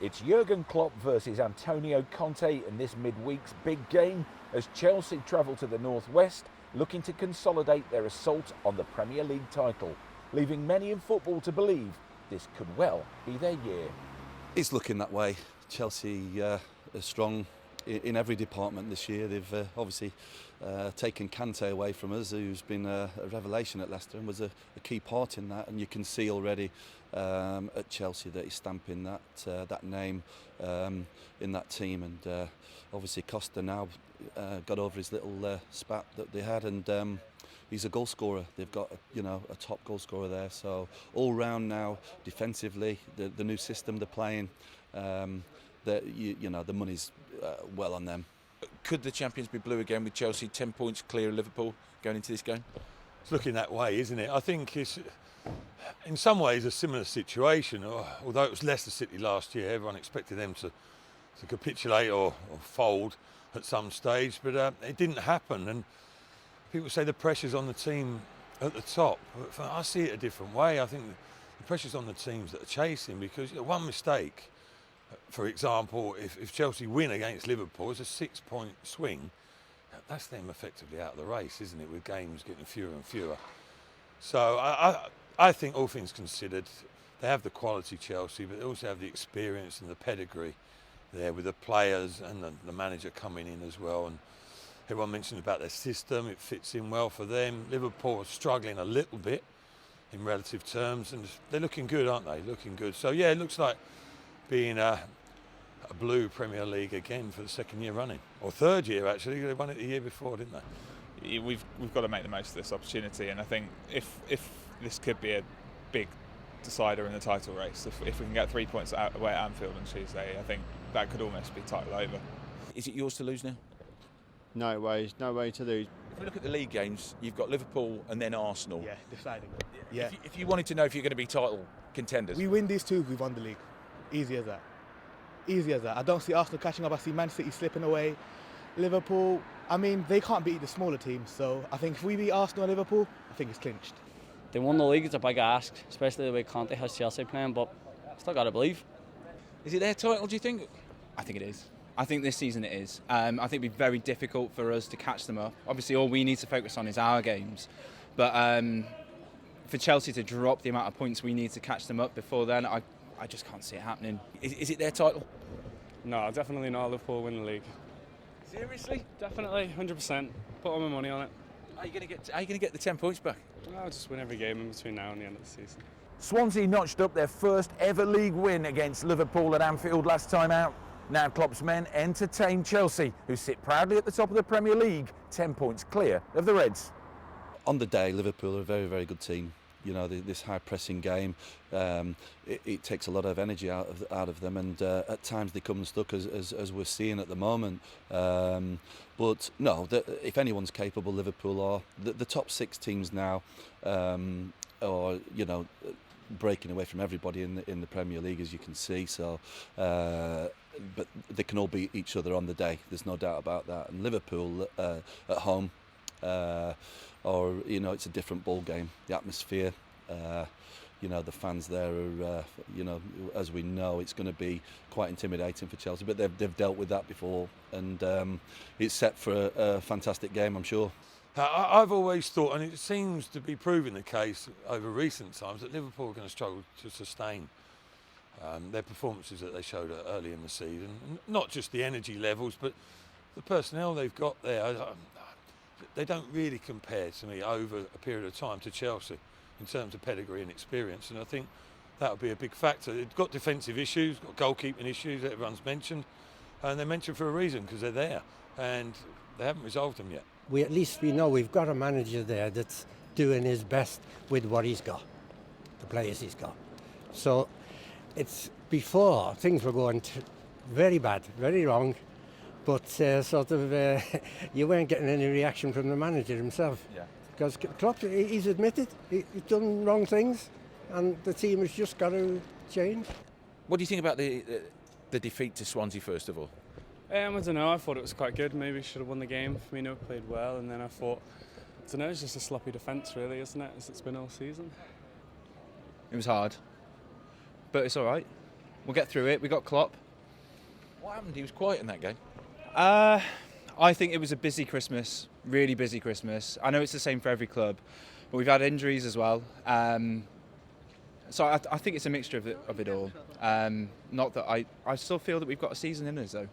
It's Jurgen Klopp versus Antonio Conte in this midweek's big game as Chelsea travel to the northwest, looking to consolidate their assault on the Premier League title, leaving many in football to believe this could well be their year. It's looking that way. Chelsea are strong in every department this year. They've obviously taken Kante away from us, who's been a revelation at Leicester and was a key part in that. And you can see already at Chelsea that he's stamping that name in that team. And obviously Costa now got over his little spat that they had, and he's a goal scorer. They've got a top goal scorer there. So all round now, defensively, the new system they're playing. The money's well on them. Could the champions be blue again with Chelsea 10 points clear of Liverpool going into this game? It's looking that way, isn't it? I think it's in some ways a similar situation. Although it was Leicester City last year, everyone expected them to capitulate or fold at some stage, but it didn't happen. And people say the pressure's on the team at the top. But I see it a different way. I think the pressure's on the teams that are chasing, because one mistake, for example, if Chelsea win against Liverpool, it's a 6-point swing. That's them effectively out of the race, isn't it, with games getting fewer and fewer. So I think, all things considered, they have the quality, Chelsea, but they also have the experience and the pedigree there with the players and the manager coming in as well. And everyone mentioned about their system, it fits in well for them. Liverpool are struggling a little bit in relative terms, and they're looking good, aren't they? Looking good. So yeah, it looks like being a blue Premier League again for the second year running, or third year actually. They won it the year before, didn't they? We've got to make the most of this opportunity, and I think if this could be a big decider in the title race, if we can get 3 points away at Anfield on Tuesday, I think that could almost be title over. Is it yours to lose now? No way to lose. If we look at the league games, you've got Liverpool and then Arsenal. Yeah, deciding. Yeah. If you wanted to know if you're going to be title contenders, We win these two, we've won the league. Easy as that. Easy as that. I don't see Arsenal catching up. I see Man City slipping away. Liverpool, I mean, they can't beat the smaller teams. So I think if we beat Arsenal and Liverpool, I think it's clinched. They won the league, it's a big ask, especially the way Conte has Chelsea playing, but still got to believe. is it their title, do you think? I think it is. I think this season it is. I think it'd be very difficult for us to catch them up. Obviously, all we need to focus on is our games. But for Chelsea to drop the amount of points we need to catch them up before then, I just can't see it happening. Is it their title? No, definitely not. Liverpool win the league. Seriously? Definitely, 100%. Put all my money on it. Are you going to get the 10 points back? I'll just win every game in between now and the end of the season. Swansea notched up their first ever league win against Liverpool at Anfield last time out. Now Klopp's men entertain Chelsea, who sit proudly at the top of the Premier League, 10 points clear of the Reds. On the day, Liverpool are a very, very good team. This high-pressing game, it takes a lot of energy out of them, and at times they come unstuck, as we're seeing at the moment. But no, if anyone's capable, Liverpool are. The top 6 teams now are, breaking away from everybody in the Premier League, as you can see. So, but they can all beat each other on the day. There's no doubt about that. And Liverpool at home. It's a different ball game. The atmosphere, the fans there are, as we know, it's going to be quite intimidating for Chelsea. But they've dealt with that before, and it's set for a fantastic game, I'm sure. I've always thought, and it seems to be proving the case over recent times, that Liverpool are going to struggle to sustain their performances that they showed early in the season. Not just the energy levels, but the personnel they've got there. They don't really compare to me over a period of time to Chelsea in terms of pedigree and experience, and I think that would be a big factor. They've got defensive issues, got goalkeeping issues that everyone's mentioned, and they're mentioned for a reason, because they're there, and they haven't resolved them yet. At least we know we've got a manager there that's doing his best with what he's got, the players he's got. So it's before things were going very bad, very wrong. But you weren't getting any reaction from the manager himself. Yeah. Because Klopp, he's admitted he's done wrong things, and the team has just got to change. What do you think about the defeat to Swansea, first of all? I don't know, I thought it was quite good. Maybe should have won the game. Firmino played well, and then I thought, it's just a sloppy defence really, isn't it, as it's been all season. It was hard, but it's all right. We'll get through it. We got Klopp. What happened? He was quiet in that game. I think it was a busy Christmas, really busy Christmas. I know it's the same for every club, but we've had injuries as well. So I think it's a mixture of it all. Not that I still feel that we've got a season in us though.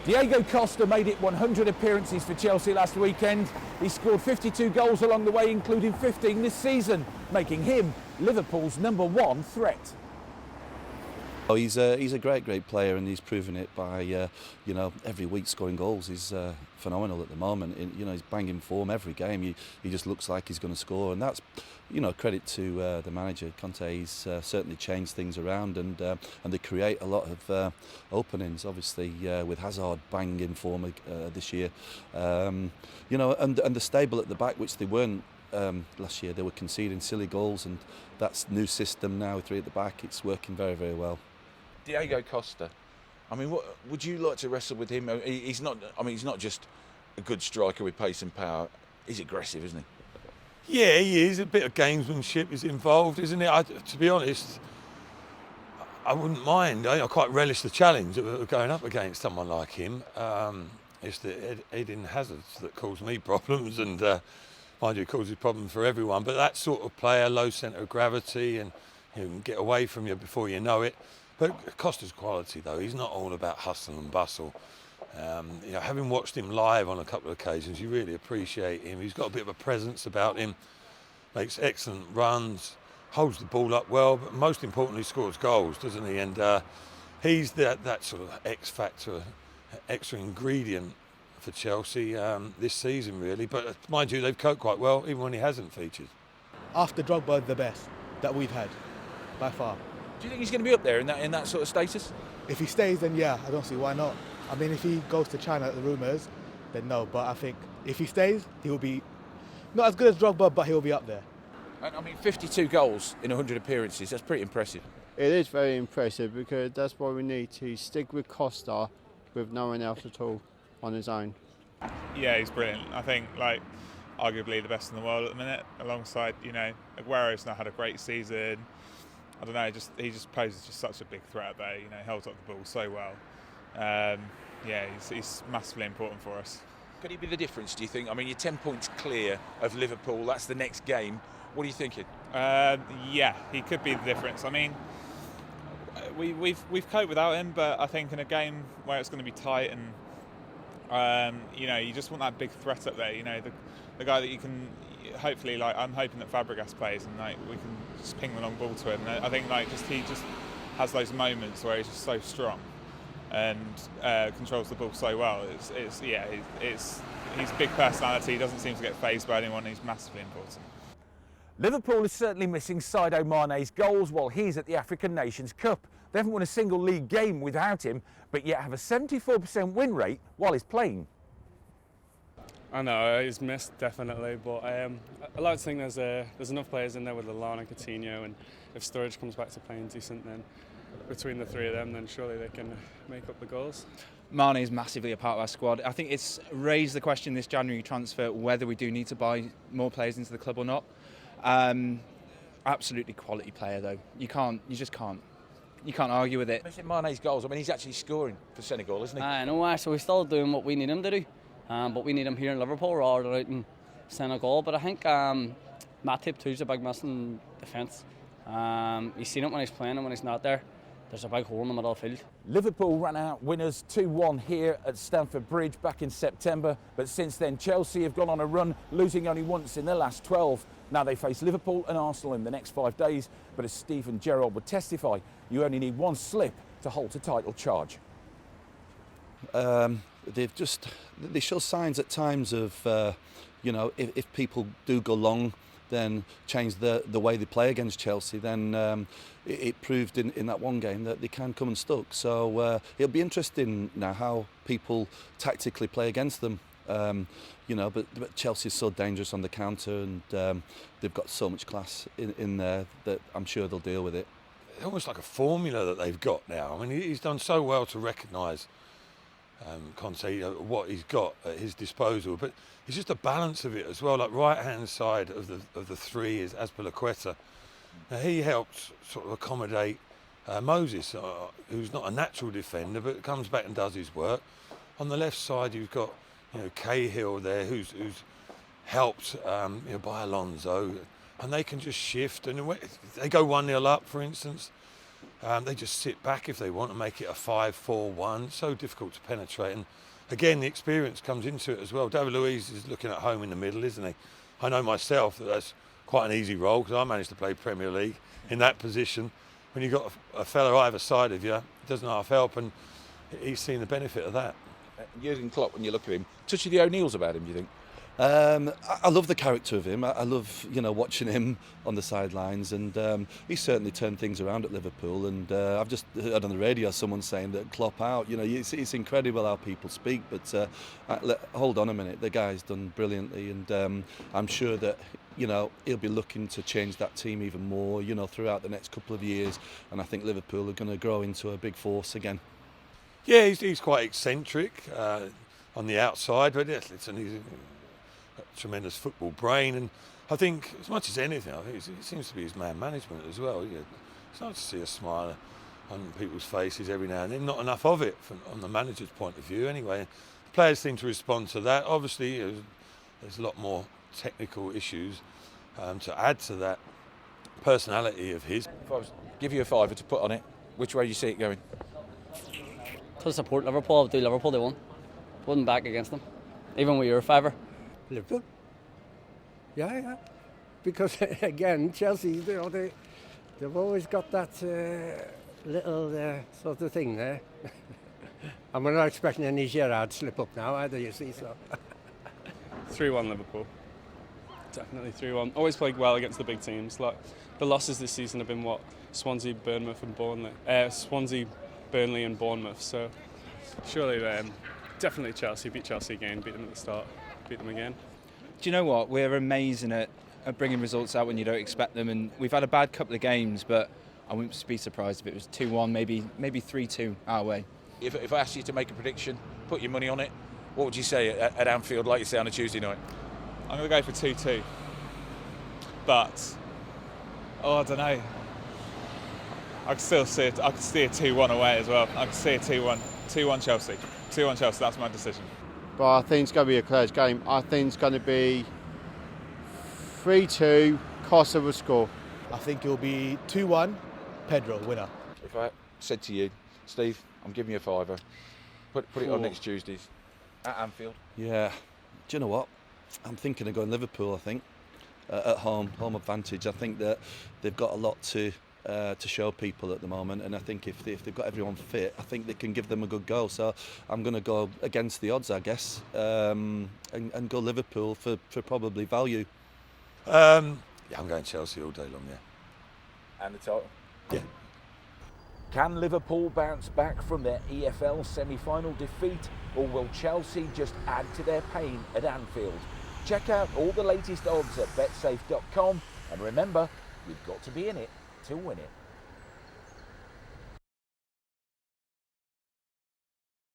Diego Costa made it 100 appearances for Chelsea last weekend. He scored 52 goals along the way, including 15 this season, making him Liverpool's #1 threat. Oh, he's a great player, and he's proven it by every week scoring goals. He's phenomenal at the moment. He's banging form every game. He just looks like he's going to score, and that's credit to the manager Conte. He's certainly changed things around, and they create a lot of openings. Obviously, with Hazard banging form this year, and they're stable at the back, which they weren't last year. They were conceding silly goals, and that's new system now with 3 at the back. It's working very, very well. Diego Costa, I mean, what would you like to wrestle with him? He's not. I mean, he's not just a good striker with pace and power. He's aggressive, isn't he? Yeah, he is. A bit of gamesmanship is involved, isn't it? To be honest, I wouldn't mind. I quite relish the challenge of going up against someone like him. It's the Eden Hazards that cause me problems, and mind you, it causes problems for everyone. But that sort of player, low centre of gravity, and he can get away from you before you know it. But Costa's quality, though, he's not all about hustle and bustle. Having watched him live on a couple of occasions, you really appreciate him. He's got a bit of a presence about him, makes excellent runs, holds the ball up well, but most importantly, scores goals, doesn't he? And he's that sort of X factor, extra ingredient for Chelsea this season, really. But mind you, they've coped quite well, even when he hasn't featured. After Drogba, the best that we've had, by far. Do you think he's going to be up there in that sort of status? If he stays, then yeah, I don't see why not. I mean, if he goes to China, the rumours, then no. But I think if he stays, he will be not as good as Drogba, but he will be up there. And I mean, 52 goals in 100 appearances, that's pretty impressive. It is very impressive because that's what we need to stick with Costa with no one else at all on his own. Yeah, he's brilliant. I think, arguably the best in the world at the minute, alongside, Aguero's now had a great season. I don't know, he just poses just such a big threat there. He holds up the ball so well. He's massively important for us. Could he be the difference, do you think? I mean, you're 10 points clear of Liverpool. That's the next game. What are you thinking? Yeah, he could be the difference. I mean, we've coped without him, but I think in a game where it's going to be tight and you just want that big threat up there. The guy that you can. Hopefully, I'm hoping that Fabregas plays and we can just ping the long ball to him. I think he just has those moments where he's just so strong and controls the ball so well. He's a big personality. He doesn't seem to get fazed by anyone. He's massively important. Liverpool is certainly missing Sadio Mane's goals while he's at the African Nations Cup. They haven't won a single league game without him, but yet have a 74% win rate while he's playing. I know he's missed definitely, but I like to think there's enough players in there with Lallana and Coutinho, and if Sturridge comes back to playing decent, then between the 3 of them, then surely they can make up the goals. Mane is massively a part of our squad. I think it's raised the question this January transfer whether we do need to buy more players into the club or not. Absolutely quality player though. You just can't argue with it. Missing Mane's goals. I mean, he's actually scoring for Senegal, isn't he? I know, so we're still doing what we need him to do. But we need him here in Liverpool rather than out in Senegal. But I think Matip too is a big missing defence. You've seen it when he's playing and when he's not there. There's a big hole in the middle of the field. Liverpool ran out winners 2-1 here at Stamford Bridge back in September. But since then, Chelsea have gone on a run, losing only once in their last 12. Now they face Liverpool and Arsenal in the next 5 days. But as Stephen Gerrard would testify, you only need one slip to halt a title charge. They show signs at times of, if people do go long, then change the way they play against Chelsea, then it proved in that one game that they can come unstuck. So it'll be interesting now how people tactically play against them. But Chelsea is so dangerous on the counter, and they've got so much class in there that I'm sure they'll deal with it. It's almost like a formula that they've got now. I mean, he's done so well to recognise Conte, what he's got at his disposal, but it's just a balance of it as well. Like right hand side of the 3 is Azpilicueta. Now he helped sort of accommodate Moses, who's not a natural defender but comes back and does his work. On the left side, you've got Cahill there, who's helped by Alonso, and they can just shift. And they go 1-0 up, for instance. They just sit back if they want and make it a 5-4-1. So difficult to penetrate. And again, the experience comes into it as well. David Luiz is looking at home in the middle, isn't he? I know myself that that's quite an easy role because I managed to play Premier League in that position. When you've got a fellow either side of you, it doesn't half help, and he's seen the benefit of that. Jurgen Klopp, when you look at him, touchy the O'Neills about him, do you think? I love the character of him. I love, watching him on the sidelines, and he's certainly turned things around at Liverpool. And I've just heard on the radio someone saying that Klopp out. It's incredible how people speak, but hold on a minute, the guy's done brilliantly, and I'm sure that he'll be looking to change that team even more, throughout the next couple of years. And I think Liverpool are going to grow into a big force again. Yeah, he's quite eccentric on the outside, but he's a tremendous football brain, and I think as much as anything, I think it seems to be his man management as well. It's nice to see a smile on people's faces every now and then. Not enough of it on the manager's point of view anyway. The players seem to respond to that. Obviously there's a lot more technical issues to add to that personality of his. If I was to give you a fiver to put on it, which way do you see it going? To support Liverpool, do Liverpool, they won. Wouldn't back against them, even with your fiver. Liverpool. Yeah. Because again, Chelsea, they've always got that little sort of thing there. And we're not expecting any Gerrard slip up now either, you see. So 3-1 Liverpool. Definitely 3-1. Always played well against the big teams. Like the losses this season have been Swansea, Burnley, and Bournemouth. So surely definitely Chelsea. Beat Chelsea again. Beat them at the start. Beat them again. Do you know what? We're amazing at bringing results out when you don't expect them, and we've had a bad couple of games, but I wouldn't be surprised if it was 2-1, maybe 3-2 our way. If I asked you to make a prediction, put your money on it, what would you say at Anfield, like you say on a Tuesday night? I'm going to go for 2-2. But, I don't know. I could still see it. I could see a 2-1 away as well. I could see a 2-1. 2-1 Chelsea. 2-1 Chelsea, that's my decision. But I think it's going to be a close game. I think it's going to be 3-2, Costa will score. I think it'll be 2-1, Pedro, winner. If I said to you, Steve, I'm giving you a fiver, put it on next Tuesdays at Anfield. Yeah, do you know what? I'm thinking of going Liverpool, I think, at home advantage. I think that they've got a lot to show people at the moment, and I think if they've got everyone fit, I think they can give them a good go. So I'm going to go against the odds, I guess, and go Liverpool for probably value. I'm going Chelsea all day long, yeah. And the title? Yeah. Can Liverpool bounce back from their EFL semi-final defeat, or will Chelsea just add to their pain at Anfield? Check out all the latest odds at betsafe.com, and remember, you've got to be in it to win it.